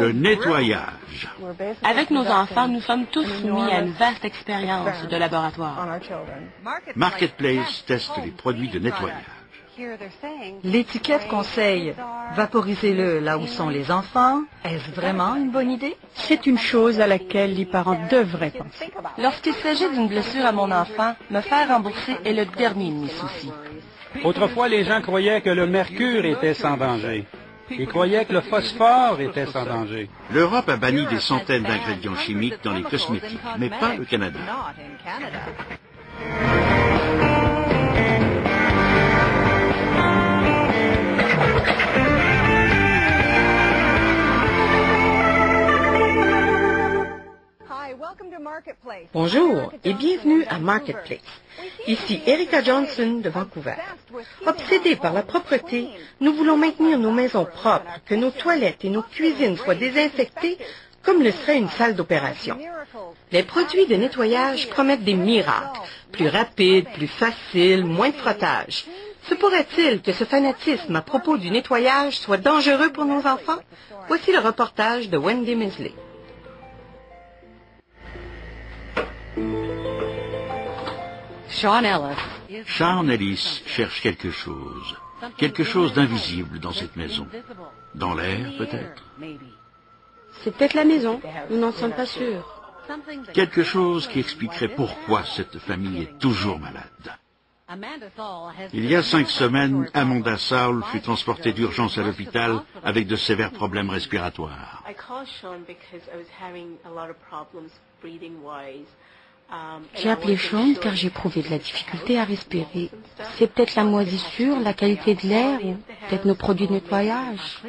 Le nettoyage. Avec nos enfants, nous sommes tous soumis à une vaste expérience de laboratoire. Marketplace teste les produits de nettoyage. L'étiquette conseille « Vaporisez-le là où sont les enfants ». Est-ce vraiment une bonne idée? C'est une chose à laquelle les parents devraient penser. Lorsqu'il s'agit d'une blessure à mon enfant, me faire rembourser est le dernier de mes soucis. Autrefois, les gens croyaient que le mercure était sans danger. Ils croyaient que le phosphore était sans danger. L'Europe a banni des centaines d'ingrédients chimiques dans les cosmétiques, mais pas le Canada. Bonjour et bienvenue à Marketplace. Ici Erika Johnson de Vancouver. Obsédés par la propreté, nous voulons maintenir nos maisons propres, que nos toilettes et nos cuisines soient désinfectées comme le serait une salle d'opération. Les produits de nettoyage promettent des miracles, plus rapides, plus faciles, moins de frottage. Se pourrait-il que ce fanatisme à propos du nettoyage soit dangereux pour nos enfants? Voici le reportage de Wendy Misley. Sean Ellis cherche quelque chose d'invisible dans cette maison. Dans l'air, peut-être. C'est peut-être la maison, nous n'en sommes pas sûrs. Quelque chose qui expliquerait pourquoi cette famille est toujours malade. Il y a 5 semaines, Amanda Saul fut transportée d'urgence à l'hôpital avec de sévères problèmes respiratoires. J'ai appelé Sean car j'éprouvais de la difficulté à respirer. C'est peut-être la moisissure, la qualité de l'air, ou peut-être nos produits de nettoyage.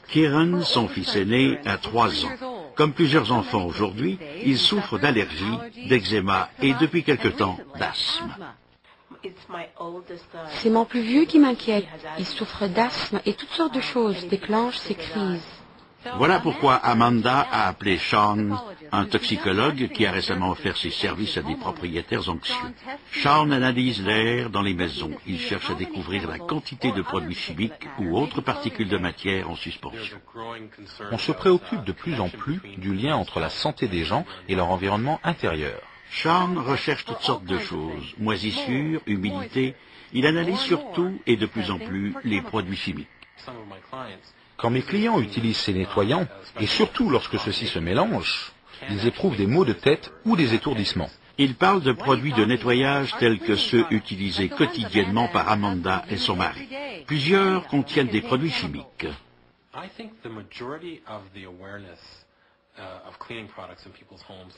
Kieran, son fils aîné, a 3 ans. Comme plusieurs enfants aujourd'hui, il souffre d'allergies, d'eczéma et depuis quelque temps d'asthme. C'est mon plus vieux qui m'inquiète. Il souffre d'asthme et toutes sortes de choses déclenchent ces crises. Voilà pourquoi Amanda a appelé Sean, un toxicologue qui a récemment offert ses services à des propriétaires anxieux. Sean analyse l'air dans les maisons. Il cherche à découvrir la quantité de produits chimiques ou autres particules de matière en suspension. On se préoccupe de plus en plus du lien entre la santé des gens et leur environnement intérieur. Sean recherche toutes sortes de choses, moisissure, humidité. Il analyse surtout et de plus en plus les produits chimiques. Quand mes clients utilisent ces nettoyants, et surtout lorsque ceux-ci se mélangent, ils éprouvent des maux de tête ou des étourdissements. Il parle de produits de nettoyage tels que ceux utilisés quotidiennement par Amanda et son mari. Plusieurs contiennent des produits chimiques.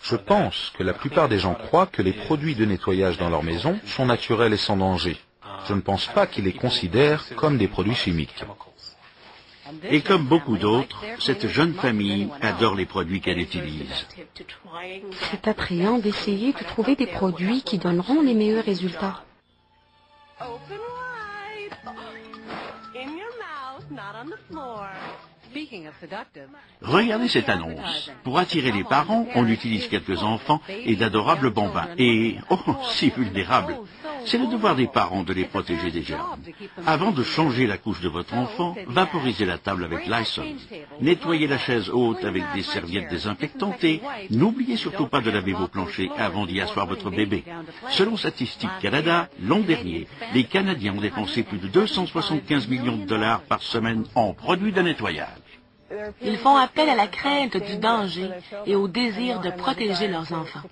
Je pense que la plupart des gens croient que les produits de nettoyage dans leur maison sont naturels et sans danger. Je ne pense pas qu'ils les considèrent comme des produits chimiques. Et comme beaucoup d'autres, cette jeune famille adore les produits qu'elle utilise. C'est attrayant d'essayer de trouver des produits qui donneront les meilleurs résultats. Regardez cette annonce. Pour attirer les parents, on utilise quelques enfants et d'adorables bambins. Et, oh, si vulnérables. C'est le devoir des parents de les protéger des germes. Avant de changer la couche de votre enfant, vaporisez la table avec Lysol. Nettoyez la chaise haute avec des serviettes désinfectantes et n'oubliez surtout pas de laver vos planchers avant d'y asseoir votre bébé. Selon Statistique Canada, l'an dernier, les Canadiens ont dépensé plus de 275 millions de dollars par semaine en produits de nettoyage. Ils font appel à la crainte du danger et au désir de protéger leurs enfants.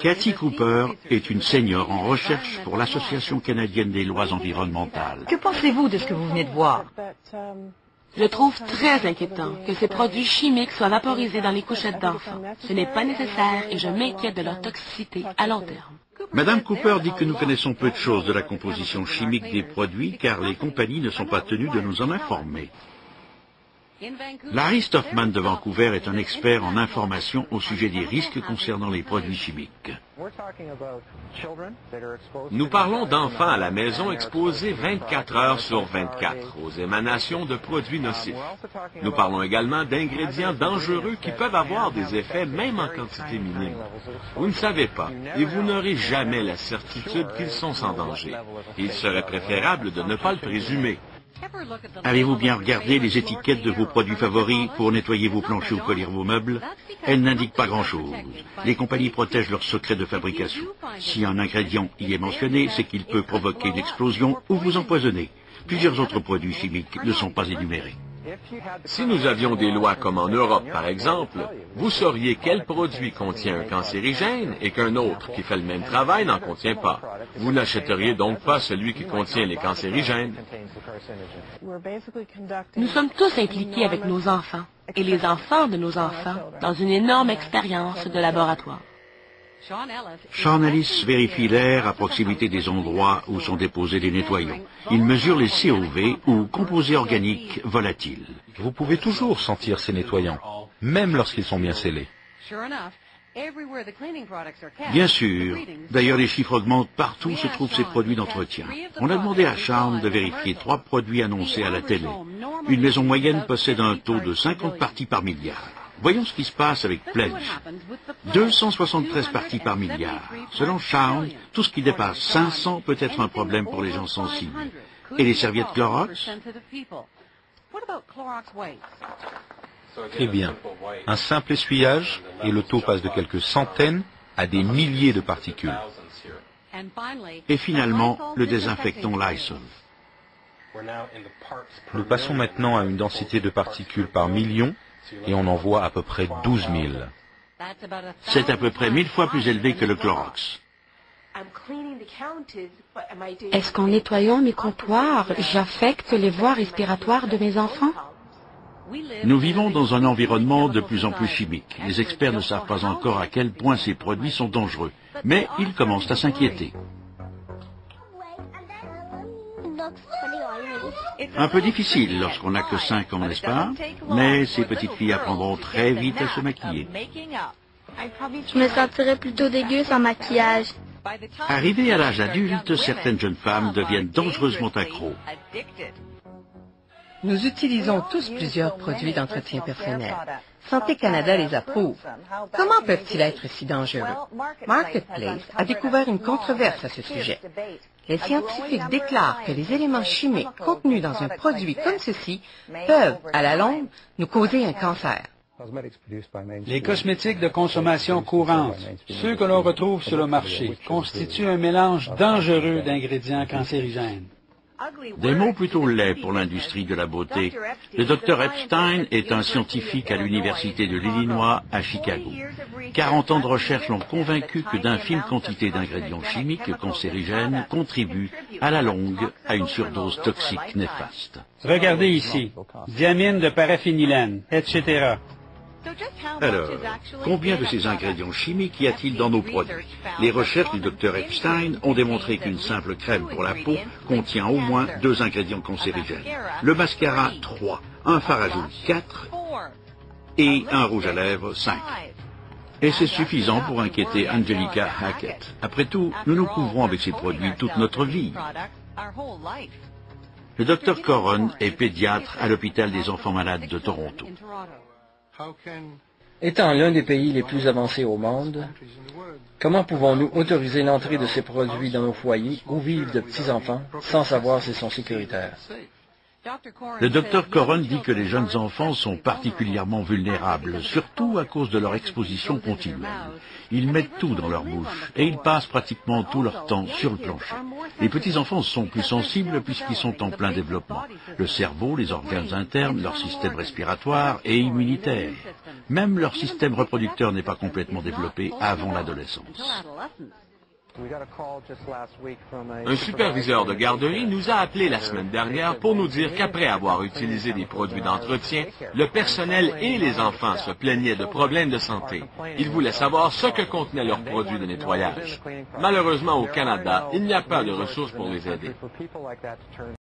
Cathy Cooper est une senior en recherche pour l'Association canadienne des lois environnementales. Que pensez-vous de ce que vous venez de voir? Je trouve très inquiétant que ces produits chimiques soient vaporisés dans les couchettes d'enfants. Ce n'est pas nécessaire et je m'inquiète de leur toxicité à long terme. Madame Cooper dit que nous connaissons peu de choses de la composition chimique des produits car les compagnies ne sont pas tenues de nous en informer. Larry Stoffman de Vancouver est un expert en information au sujet des risques concernant les produits chimiques. Nous parlons d'enfants à la maison exposés 24 heures sur 24 aux émanations de produits nocifs. Nous parlons également d'ingrédients dangereux qui peuvent avoir des effets même en quantité minime. Vous ne savez pas et vous n'aurez jamais la certitude qu'ils sont sans danger. Il serait préférable de ne pas le présumer. Avez-vous bien regardé les étiquettes de vos produits favoris pour nettoyer vos planchers ou polir vos meubles? Elles n'indiquent pas grand-chose. Les compagnies protègent leurs secrets de fabrication. Si un ingrédient y est mentionné, c'est qu'il peut provoquer une explosion ou vous empoisonner. Plusieurs autres produits chimiques ne sont pas énumérés. Si nous avions des lois comme en Europe, par exemple, vous sauriez quel produit contient un cancérigène et qu'un autre qui fait le même travail n'en contient pas. Vous n'achèteriez donc pas celui qui contient les cancérigènes. Nous sommes tous impliqués avec nos enfants et les enfants de nos enfants dans une énorme expérience de laboratoire. Sean Ellis vérifie l'air à proximité des endroits où sont déposés les nettoyants. Il mesure les COV ou composés organiques volatiles. Vous pouvez toujours sentir ces nettoyants, même lorsqu'ils sont bien scellés. Bien sûr. D'ailleurs, les chiffres augmentent partout où se trouvent ces produits d'entretien. On a demandé à Sean de vérifier 3 produits annoncés à la télé. Une maison moyenne possède un taux de 50 parties par milliard. Voyons ce qui se passe avec Pledge. 273 parties par milliard. Selon Sean, tout ce qui dépasse 500 peut être un problème pour les gens sensibles. Et les serviettes Clorox? Eh bien, un simple essuyage et le taux passe de quelques centaines à des milliers de particules. Et finalement, le désinfectant Lysol. Nous passons maintenant à une densité de particules par million et on en voit à peu près 12 000. C'est à peu près 1000 fois plus élevé que le Clorox. Est-ce qu'en nettoyant mes comptoirs, j'affecte les voies respiratoires de mes enfants? Nous vivons dans un environnement de plus en plus chimique. Les experts ne savent pas encore à quel point ces produits sont dangereux, mais ils commencent à s'inquiéter. Un peu difficile lorsqu'on n'a que 5 ans, n'est-ce pas? Mais ces petites filles apprendront très vite à se maquiller. Je me sentirais plutôt dégueu sans maquillage. Arrivées à l'âge adulte, certaines jeunes femmes deviennent dangereusement accros. Nous utilisons tous plusieurs produits d'entretien personnel. Santé Canada les approuve. Comment peuvent-ils être si dangereux? Marketplace a découvert une controverse à ce sujet. Les scientifiques déclarent que les éléments chimiques contenus dans un produit comme ceci peuvent, à la longue, nous causer un cancer. Les cosmétiques de consommation courante, ceux que l'on retrouve sur le marché, constituent un mélange dangereux d'ingrédients cancérigènes. Des mots plutôt laids pour l'industrie de la beauté. Le Dr Epstein est un scientifique à l'Université de l'Illinois à Chicago. 40 ans de recherche l'ont convaincu que d'infimes quantités d'ingrédients chimiques cancérigènes contribuent à la longue à une surdose toxique néfaste. Regardez ici, diamine de paraphénylène, etc. Alors, combien de ces ingrédients chimiques y a-t-il dans nos produits? Les recherches du Dr Epstein ont démontré qu'une simple crème pour la peau contient au moins 2 ingrédients cancérigènes. Le mascara, 3, un fard à joues, 4 et un rouge à lèvres, 5. Et c'est suffisant pour inquiéter Angelica Hackett. Après tout, nous nous couvrons avec ces produits toute notre vie. Le Dr Coron est pédiatre à l'hôpital des enfants malades de Toronto. Étant l'un des pays les plus avancés au monde, comment pouvons-nous autoriser l'entrée de ces produits dans nos foyers où vivent de petits-enfants sans savoir s'ils sont sécuritaires? Le Dr Coron dit que les jeunes enfants sont particulièrement vulnérables, surtout à cause de leur exposition continuelle. Ils mettent tout dans leur bouche et ils passent pratiquement tout leur temps sur le plancher. Les petits-enfants sont plus sensibles puisqu'ils sont en plein développement. Le cerveau, les organes internes, leur système respiratoire et immunitaire. Même leur système reproducteur n'est pas complètement développé avant l'adolescence. Un superviseur de garderie nous a appelés la semaine dernière pour nous dire qu'après avoir utilisé des produits d'entretien, le personnel et les enfants se plaignaient de problèmes de santé. Ils voulaient savoir ce que contenaient leurs produits de nettoyage. Malheureusement, au Canada, il n'y a pas de ressources pour les aider.